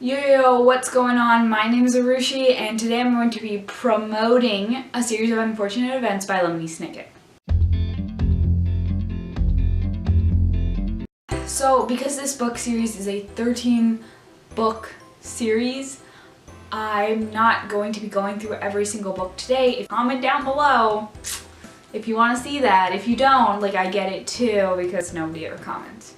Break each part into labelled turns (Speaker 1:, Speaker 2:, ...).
Speaker 1: Yo, what's going on? My name is Arushi, and today I'm going to be promoting a series of unfortunate events by Lemony Snicket. So, because this book series is a 13-book series, I'm not going to be going through every single book today. Comment down below if you want to see that. If you don't, I get it too, because nobody ever comments.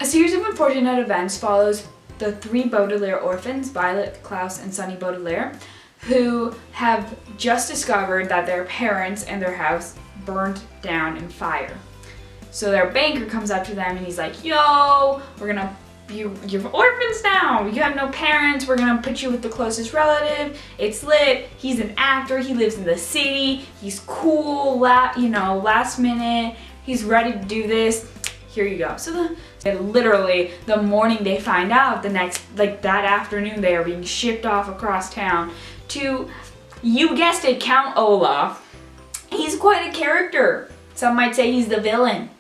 Speaker 1: A series of unfortunate events follows the three Baudelaire orphans, Violet, Klaus, and Sunny Baudelaire, who have just discovered that their parents and their house burned down in fire. So their banker comes up to them and he's like, yo, you're orphans now. You have no parents. We're gonna put you with the closest relative. It's lit. He's an actor. He lives in the city. He's cool. Last minute. He's ready to do this. Here you go. So literally the morning they find out, that afternoon, they are being shipped off across town to, you guessed it, Count Olaf. He's quite a character. Some might say he's the villain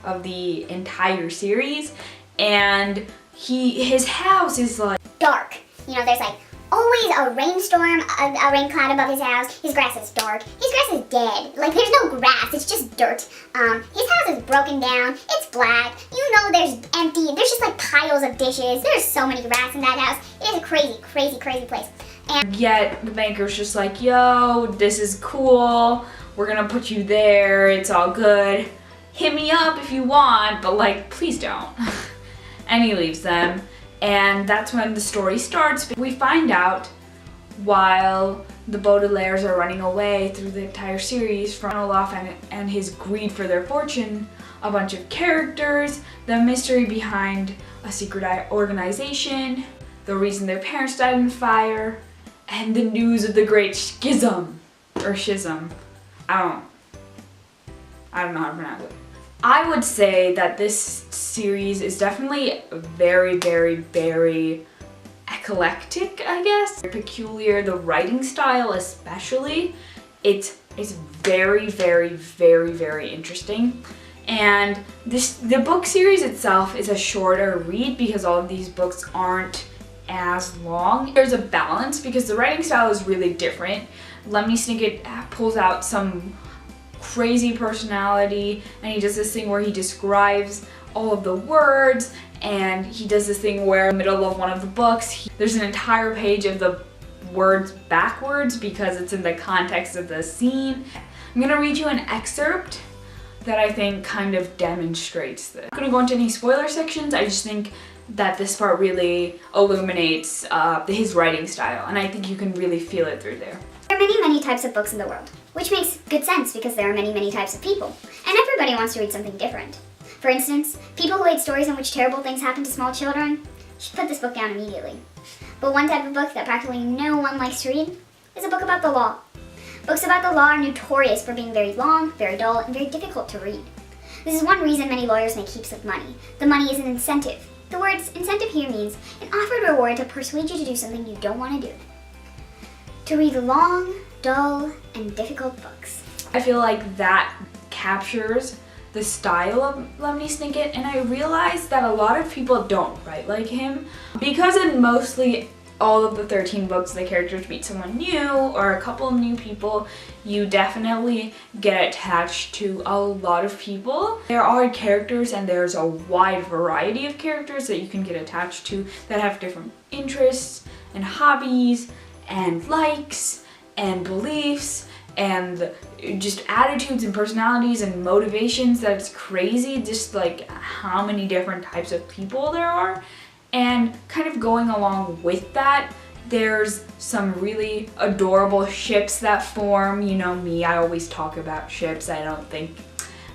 Speaker 1: of the entire series, and his house is
Speaker 2: dark. There's always a rainstorm, a rain cloud above his house. His grass is dark. His grass is dead. There's no grass, it's just dirt. His house is broken down. It's black. There's empty. There's just piles of dishes. There's so many rats in that house. It is a crazy, crazy, crazy place.
Speaker 1: And yet the banker's just like, yo, this is cool. We're gonna put you there. It's all good. Hit me up if you want, but please don't. And he leaves them. And that's when the story starts. We find out while the Baudelaires are running away through the entire series from Olaf and his greed for their fortune, a bunch of characters, the mystery behind a secret organization, the reason their parents died in fire, and the news of the great schism. I don't know how to pronounce it. I would say that this series is definitely very, very, very eclectic, I guess. Peculiar, the writing style especially. It's very, very, very, very interesting. And the book series itself is a shorter read because all of these books aren't as long. There's a balance because the writing style is really different. Lemony Snicket pulls out some crazy personality, and he does this thing where he describes all of the words, and he does this thing where in the middle of one of the books there's an entire page of the words backwards because it's in the context of the scene. I'm gonna read you an excerpt that I think kind of demonstrates this. I'm not gonna go into any spoiler sections. I just think that this part really illuminates his writing style, and I think you can really feel it through there.
Speaker 2: There are many, many types of books in the world, which makes good sense because there are many, many types of people, and everybody wants to read something different. For instance, people who hate stories in which terrible things happen to small children should put this book down immediately. But one type of book that practically no one likes to read is a book about the law. Books about the law are notorious for being very long, very dull, and very difficult to read. This is one reason many lawyers make heaps of money. The money is an incentive. The words incentive here means an offered reward to persuade you to do something you don't want to do. To read long, dull, and difficult books.
Speaker 1: I feel like that captures the style of Lemony Snicket, and I realize that a lot of people don't write like him because in mostly all of the 13 books the characters meet someone new or a couple of new people. You definitely get attached to a lot of people. There are characters, and there's a wide variety of characters that you can get attached to that have different interests and hobbies and likes and beliefs and just attitudes and personalities and motivations. That's crazy, just how many different types of people there are. And kind of going along with that, there's some really adorable ships that form. You know me, I always talk about ships. I don't think,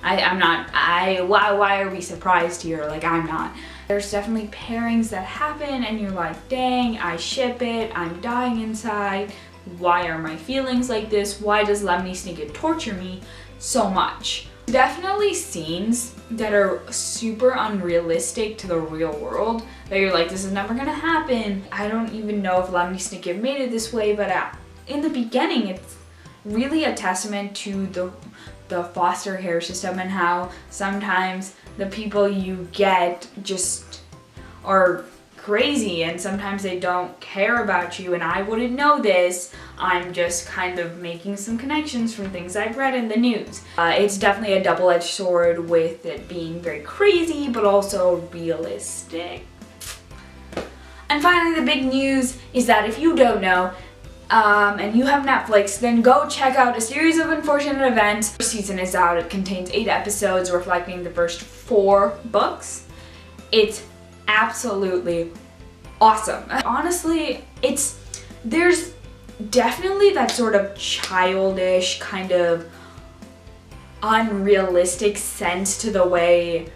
Speaker 1: why are we surprised here? I'm not. There's definitely pairings that happen and you're like, dang, I ship it, I'm dying inside. Why are my feelings like this? Why does Lemony Snicket torture me so much? Definitely scenes that are super unrealistic to the real world that you're like, this is never gonna happen. I don't even know if Lemony Snicket made it this way, but in the beginning it's really a testament to the foster care system and how sometimes the people you get just are crazy and sometimes they don't care about you, and I wouldn't know this. I'm just kind of making some connections from things I've read in the news. It's definitely a double-edged sword with it being very crazy but also realistic. And finally, the big news is that if you don't know, and you have Netflix, then go check out A Series of Unfortunate Events. The season is out. It contains 8 episodes reflecting the first 4 books. It's absolutely awesome. Honestly, there's definitely that sort of childish, kind of unrealistic sense to the way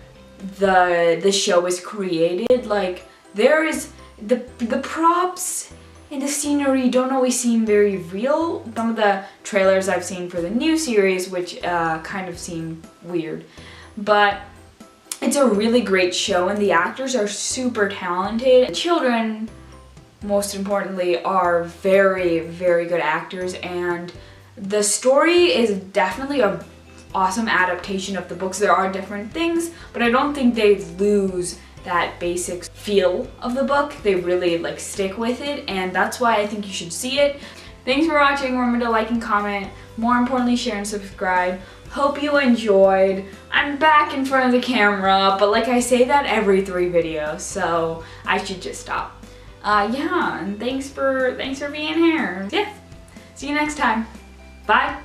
Speaker 1: the show is created. Like, there is the props and the scenery don't always seem very real. Some of the trailers I've seen for the new series, which kind of seem weird, but it's a really great show and the actors are super talented. The children, most importantly, are very, very good actors, and the story is definitely an awesome adaptation of the books. There are different things, but I don't think they lose that basic feel of the book. They really like stick with it, and that's why I think you should see it. Thanks for watching. Remember to like and comment. More importantly, share and subscribe. Hope you enjoyed. I'm back in front of the camera, but like I say that every 3 videos, so I should just stop. Yeah, and thanks for being here. Yeah, see you next time. Bye.